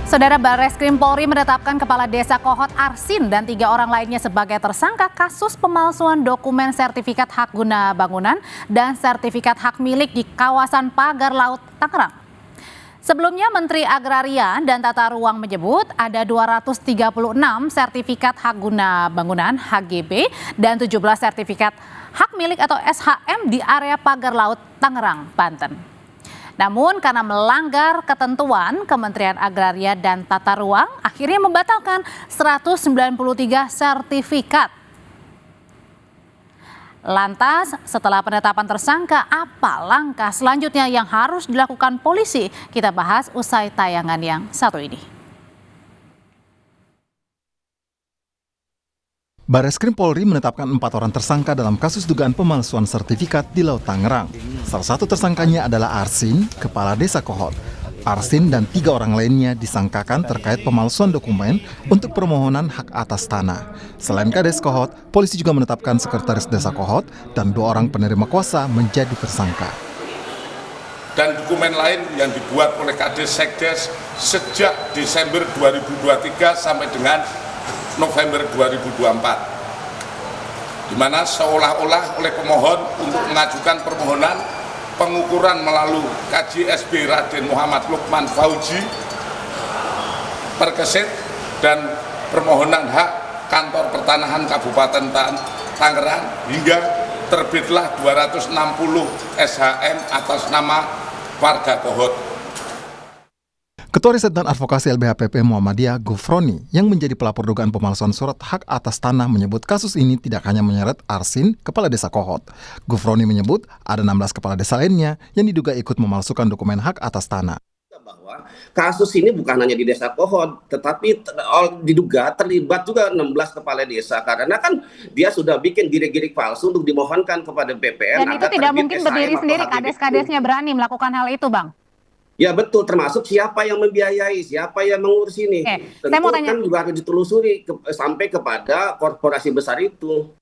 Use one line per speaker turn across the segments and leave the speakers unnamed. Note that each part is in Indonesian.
Saudara, Barreskrim Polri menetapkan Kepala Desa Kohot Arsin dan 3 orang lainnya sebagai tersangka kasus pemalsuan dokumen sertifikat hak guna bangunan dan sertifikat hak milik di kawasan Pagar Laut, Tangerang. Sebelumnya, Menteri Agraria dan Tata Ruang menyebut ada 236 sertifikat hak guna bangunan (HGB) dan 17 sertifikat hak milik atau SHM di area Pagar Laut, Tangerang, Banten. Namun karena melanggar ketentuan, Kementerian Agraria dan Tata Ruang akhirnya membatalkan 193 sertifikat. Lantas, setelah penetapan tersangka, apa langkah selanjutnya yang harus dilakukan polisi? Kita bahas usai tayangan yang satu ini.
Barreskrim Polri menetapkan 4 orang tersangka dalam kasus dugaan pemalsuan sertifikat di Laut Tangerang. Salah satu tersangkanya adalah Arsin, Kepala Desa Kohot. Arsin dan 3 orang lainnya disangkakan terkait pemalsuan dokumen untuk permohonan hak atas tanah. Selain Kades Kohot, polisi juga menetapkan Sekretaris Desa Kohot dan 2 orang penerima kuasa menjadi tersangka.
Dan dokumen lain yang dibuat oleh Kades Sekdes sejak Desember 2023 sampai dengan November 2024, di mana seolah-olah oleh pemohon untuk mengajukan permohonan pengukuran melalui KJSB Raden Muhammad Lukman Fauji Perkesit dan permohonan hak Kantor Pertanahan Kabupaten Tangerang hingga terbitlah 260 SHM atas nama warga Kohot.
Ketua Riset dan Advokasi LBH-PP Muhammadiyah Gufroni yang menjadi pelapor dugaan pemalsuan surat hak atas tanah menyebut kasus ini tidak hanya menyeret Arsin, Kepala Desa Kohot. Gufroni menyebut ada 16 kepala desa lainnya yang diduga ikut memalsukan dokumen hak atas tanah.
Bahwa kasus ini bukan hanya di Desa Kohot, tetapi diduga terlibat juga 16 kepala desa karena kan dia sudah bikin girik-girik palsu untuk dimohonkan kepada BPN.
Dan itu tidak mungkin berdiri sendiri, kades-kadesnya berani melakukan hal itu, Bang?
Ya betul, termasuk siapa yang membiayai, siapa yang mengurus ini. Tentu saya mau tanya, kan juga harus ditelusuri sampai kepada korporasi besar itu.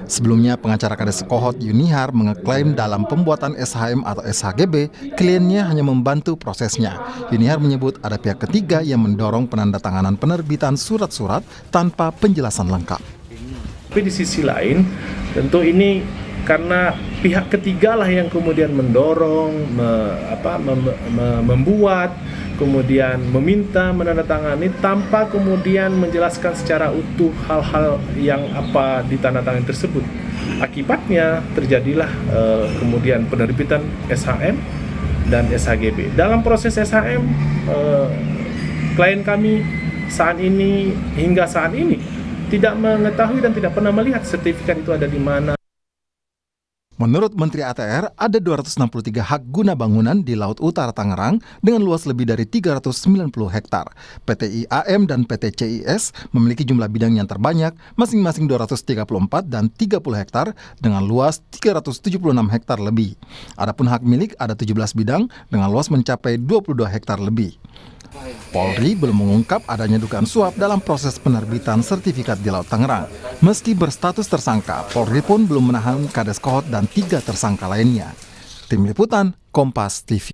Sebelumnya, pengacara Kades Kohot Yunihar mengeklaim dalam pembuatan SHM atau SHGB, kliennya hanya membantu prosesnya. Yunihar menyebut ada pihak ketiga yang mendorong penandatanganan penerbitan surat-surat tanpa penjelasan lengkap.
Tapi di sisi lain, tentu ini karena pihak ketiga lah yang kemudian mendorong, membuat, kemudian meminta menandatangani tanpa kemudian menjelaskan secara utuh hal-hal yang apa ditandatangani tersebut. Akibatnya terjadilah kemudian penerbitan SHM dan SHGB. Dalam proses SHM, klien kami hingga saat ini tidak mengetahui dan tidak pernah melihat sertifikat itu ada di mana.
Menurut Menteri ATR, ada 263 hak guna bangunan di Laut Utara Tangerang dengan luas lebih dari 390 hektar. PT IAM dan PT CIS memiliki jumlah bidang yang terbanyak, masing-masing 234 dan 30 hektar dengan luas 376 hektar lebih. Adapun hak milik ada 17 bidang dengan luas mencapai 22 hektar lebih. Polri belum mengungkap adanya dugaan suap dalam proses penerbitan sertifikat di Laut Tangerang. Meski berstatus tersangka, Polri pun belum menahan Kades Kohot dan 3 tersangka lainnya. Tim Liputan, Kompas TV.